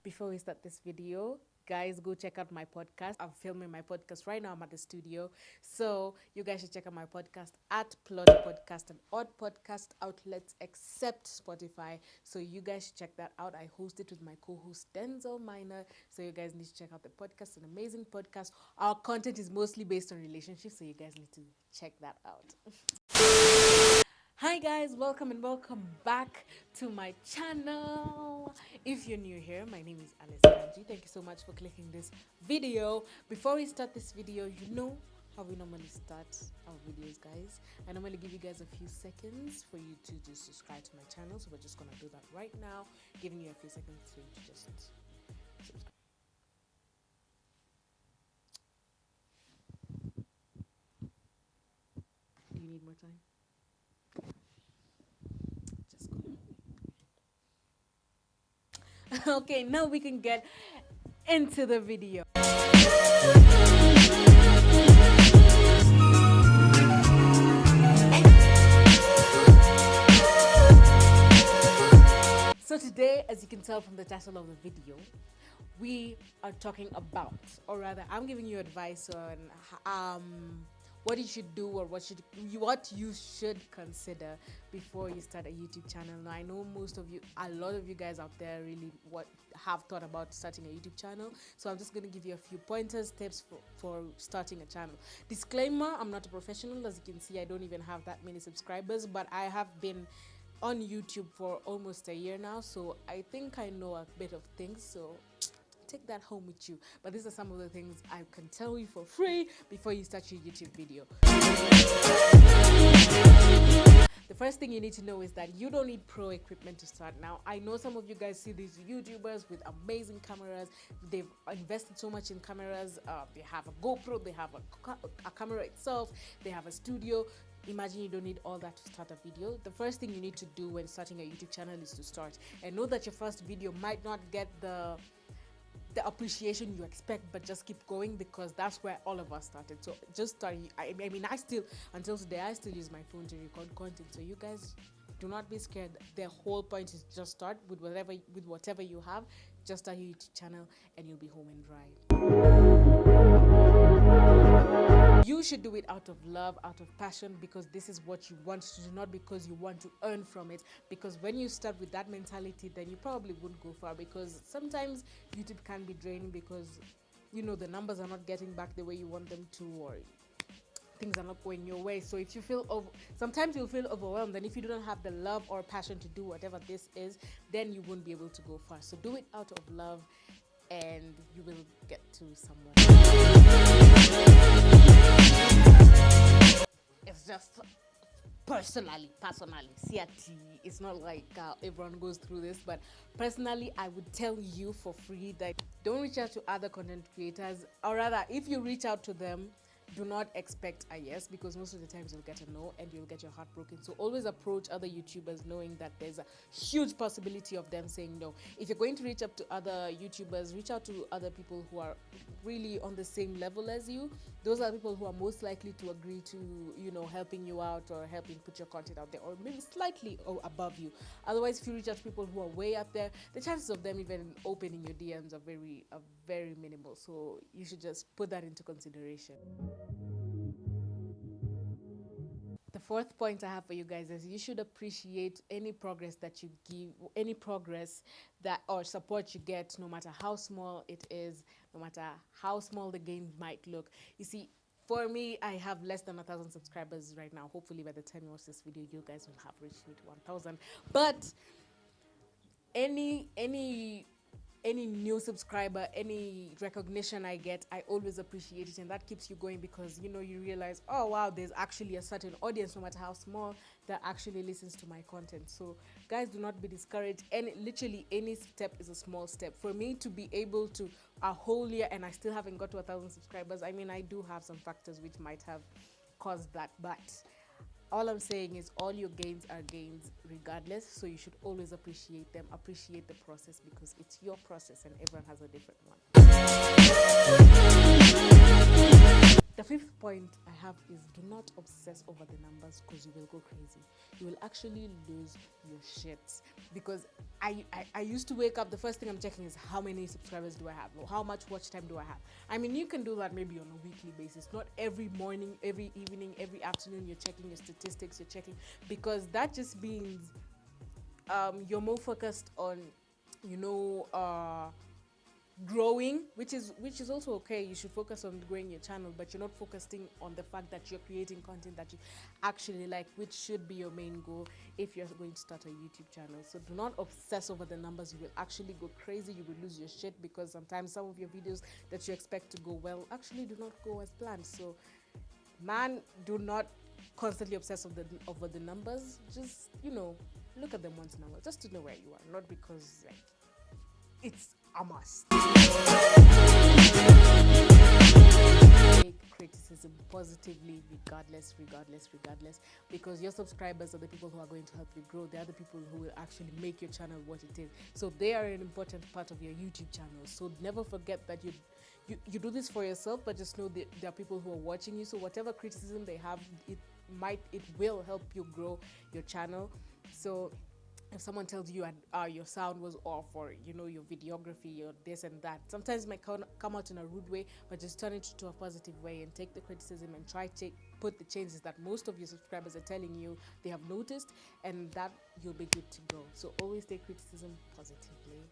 before we start this video, guys, go check out my podcast. I'm filming my podcast right now. I'm at the studio. So you guys should check out my podcast at Plot Podcast and odd podcast outlets except Spotify. So you guys should check that out. I host it with my co-host Denzel Minor. So you guys need to check out the podcast. An amazing podcast. Our content is mostly based on relationships. So you guys need to check that out. Hi guys, welcome back to my channel. If you're new here, my name is Alice Kanji. Thank you so much for clicking this video. Before we start this video, you know how we normally start our videos, guys. I normally give you guys a few seconds for you to just subscribe to my channel. So we're just gonna do that right now, giving you a few seconds to just subscribe. Do you need more time? Okay, now we can get into the video. So today, as you can tell from the title of the video, we are talking about, or rather, I'm giving you advice on what you should do or what you should consider before you start a YouTube channel. Now I know a lot of you guys out there really have thought about starting a YouTube channel, so I'm just going to give you a few pointers, tips for starting a channel. Disclaimer, I'm not a professional. As you can see, I don't even have that many subscribers, but I have been on YouTube for almost a year now, so I think I know a bit of things, so take that home with you. But these are some of the things I can tell you for free before you start your YouTube video. The first thing you need to know is that you don't need pro equipment to start. Now, I know some of you guys see these YouTubers with amazing cameras. They've invested so much in cameras. They have a GoPro, they have a camera itself, they have a studio. Imagine you don't need all that to start a video. The first thing you need to do when starting a YouTube channel is to start. And know that your first video might not get the appreciation you expect, but just keep going, because that's where all of us started. So just start. I mean, until today, I still use my phone to record content. So you guys, do not be scared. The whole point is just start with whatever you have. Just start your YouTube channel and you'll be home and dry. You should do it out of love, out of passion, because this is what you want to do, not because you want to earn from it. Because when you start with that mentality, then you probably wouldn't go far, because sometimes YouTube can be draining because, you know, the numbers are not getting back the way you want them to, or things are not going your way. So if you feel sometimes you'll feel overwhelmed, and if you don't have the love or passion to do whatever this is, then you won't be able to go far. So do it out of love and you will get to somewhere. It's just personally, CRT. It's not like everyone goes through this, but personally, I would tell you for free that don't reach out to other content creators, or rather, if you reach out to them, do not expect a yes, because most of the times you'll get a no and you'll get your heart broken. So always approach other YouTubers knowing that there's a huge possibility of them saying no. If you're going to reach up to other YouTubers, reach out to other people who are really on the same level as you. Those are people who are most likely to agree to, you know, helping you out or helping put your content out there, or maybe slightly above you. Otherwise, if you reach out to people who are way up there, the chances of them even opening your DMs are very minimal. So you should just put that into consideration. The fourth point I have for you guys is you should appreciate any progress that you give, any progress that or support you get, no matter how small it is, no matter how small the gain might look. You see, for me, I have less than 1,000 subscribers right now. Hopefully by the time you watch this video, you guys will have reached 1,000. But any new subscriber, any recognition I get, I always appreciate it, and that keeps you going, because you know, you realize, oh wow, there's actually a certain audience, no matter how small, that actually listens to my content. So guys, do not be discouraged, and literally any step is a small step. For me to be able to a whole year and I still haven't got to 1,000 subscribers, I mean, I do have some factors which might have caused that, but all I'm saying is all your gains are gains regardless, so you should always appreciate them, appreciate the process, because it's your process and everyone has a different one. The fifth point I have is do not obsess over the numbers, because you will go crazy. You will actually lose your shit. Because I used to wake up, the first thing I'm checking is how many subscribers do I have, or how much watch time do I have. I mean, you can do that maybe on a weekly basis, not every morning, every evening, every afternoon you're checking your statistics, you're checking, because that just means you're more focused on, you know, growing, which is also okay. You should focus on growing your channel, but you're not focusing on the fact that you're creating content that you actually like, which should be your main goal if you're going to start a YouTube channel. So do not obsess over the numbers. You will actually go crazy. You will lose your shit, because sometimes some of your videos that you expect to go well actually do not go as planned. So man, do not constantly obsess over the numbers. Just, you know, look at them once in a while, just to know where you are, not because like it's a must. Take criticism positively, regardless, because your subscribers are the people who are going to help you grow. They are the people who will actually make your channel what it is. So they are an important part of your YouTube channel. So never forget that you do this for yourself, but just know that there are people who are watching you. So whatever criticism they have, it will help you grow your channel. So if someone tells you your sound was off, or you know, your videography, or this and that, sometimes it might come out in a rude way, but just turn it to a positive way and take the criticism and try to put the changes that most of your subscribers are telling you they have noticed, and that you'll be good to go. So always take criticism positively.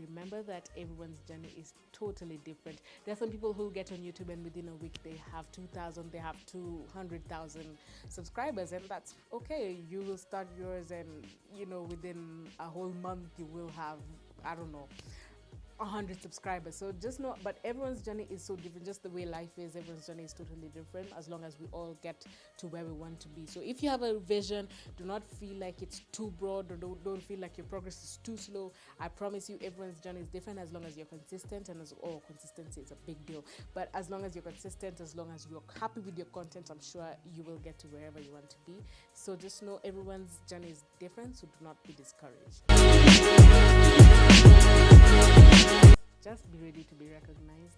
Remember that everyone's journey is totally different. There are some people who get on YouTube and within a week they have 2,000, they have 200,000 subscribers, and that's okay. You will start yours, and you know, within a whole month you will have, I don't know, 100 subscribers. So just know, but everyone's journey is so different. Just the way life is, everyone's journey is totally different, as long as we all get to where we want to be. So if you have a vision, do not feel like it's too broad, or don't feel like your progress is too slow. I promise you, everyone's journey is different, as long as you're consistent, and consistency is a big deal. But as long as you're consistent, as long as you're happy with your content, I'm sure you will get to wherever you want to be. So just know everyone's journey is different, so do not be discouraged. Just be ready to be recognized.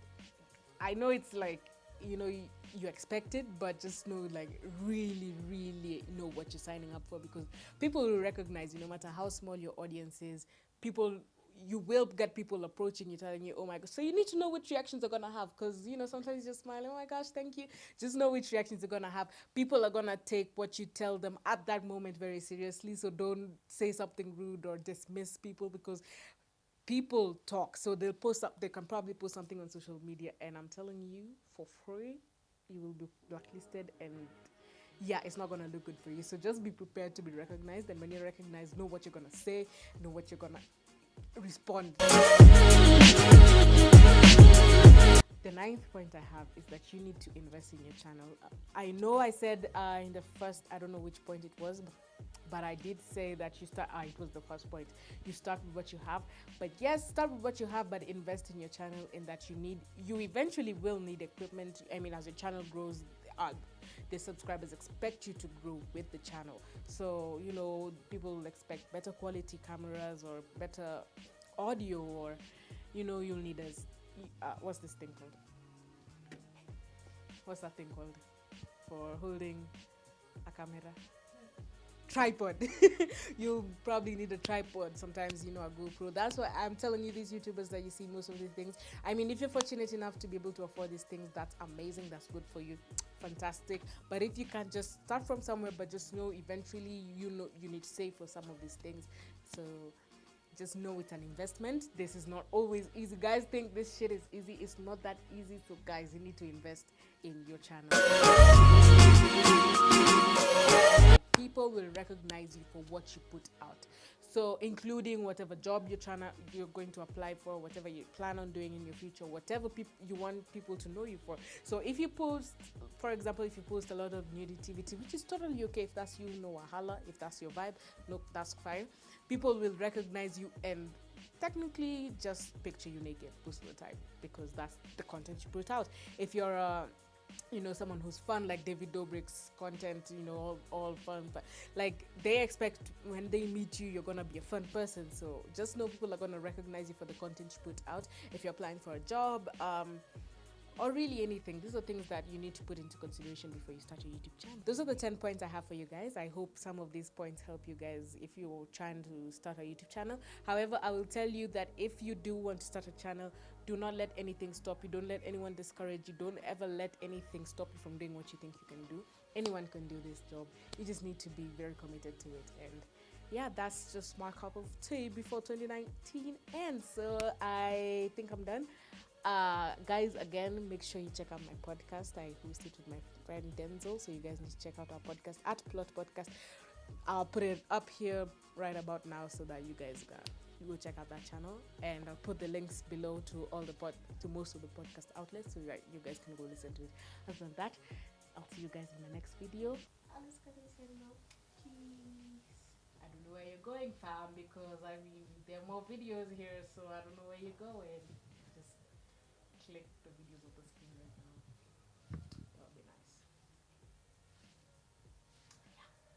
I know it's like, you know, you expect it, but just know, like, really know what you're signing up for, because people will recognize you no matter how small your audience is. You will get people approaching you, telling you, oh my gosh. So you need to know which reactions they're gonna have, because you know, sometimes you just smile, oh my gosh, thank you. Just know which reactions they're gonna have. People are gonna take what you tell them at that moment very seriously. So don't say something rude or dismiss people, because people talk. So they can probably post something on social media, and I'm telling you, for free, you will be blacklisted, and yeah, it's not gonna look good for you. So just be prepared to be recognized, and when you're recognized, know what you're gonna say, know what you're gonna respond. The ninth point I have is that you need to invest in your channel. I know I said in the first, I don't know which point it was, but I did say that you start, it was the first point. You start with what you have. But yes, start with what you have, but invest in your channel, in that you eventually will need equipment. I mean, as your channel grows, the subscribers expect you to grow with the channel. So, you know, people will expect better quality cameras, or better audio, or, you know, you'll need what's this thing called? What's that thing called for holding a camera? Tripod. You'll probably need a tripod, sometimes, you know, a GoPro. That's why I'm telling you, these YouTubers that you see, most of these things, I mean, if you're fortunate enough to be able to afford these things, that's amazing, that's good for you, fantastic. But if you can't, just start from somewhere, but just know eventually, you know, you need to save for some of these things. So just know it's an investment. This is not always easy. Guys think this shit is easy. It's not that easy. So guys, you need to invest in your channel. People will recognize you for what you put out. So including whatever job you're going to apply for, whatever you plan on doing in your future, whatever you want people to know you for. So if you post, for example, if you post a lot of nudity, which is totally okay. If that's you, no wahala. If that's your vibe, nope, that's fine. People will recognize you and technically just picture you naked most of the time, because that's the content you put out. If you're you know, someone who's fun, like David Dobrik's content, you know, all fun, but like they expect when they meet you, you're gonna be a fun person. So just know people are gonna recognize you for the content you put out. If you're applying for a job, or really anything. These are things that you need to put into consideration before you start your YouTube channel. Those are the 10 points I have for you guys. I hope some of these points help you guys if you're trying to start a YouTube channel. However, I will tell you that if you do want to start a channel, do not let anything stop you. Don't let anyone discourage you. Don't ever let anything stop you from doing what you think you can do. Anyone can do this job. You just need to be very committed to it. And yeah, that's just my cup of tea before 2019 ends. So I think I'm done. Guys, again, make sure you check out my podcast. I host it with my friend Denzel, so you guys need to check out our podcast at Plot Podcast. I'll put it up here right about now so that you guys go check out that channel, and I'll put the links below to all the to most of the podcast outlets so that you guys can go listen to it. Other than that, I'll see you guys in the next video. I'm just gonna say no. Peace. I don't know where you're going, fam, because I mean there are more videos here, so I don't know where you're going. Just click the videos of the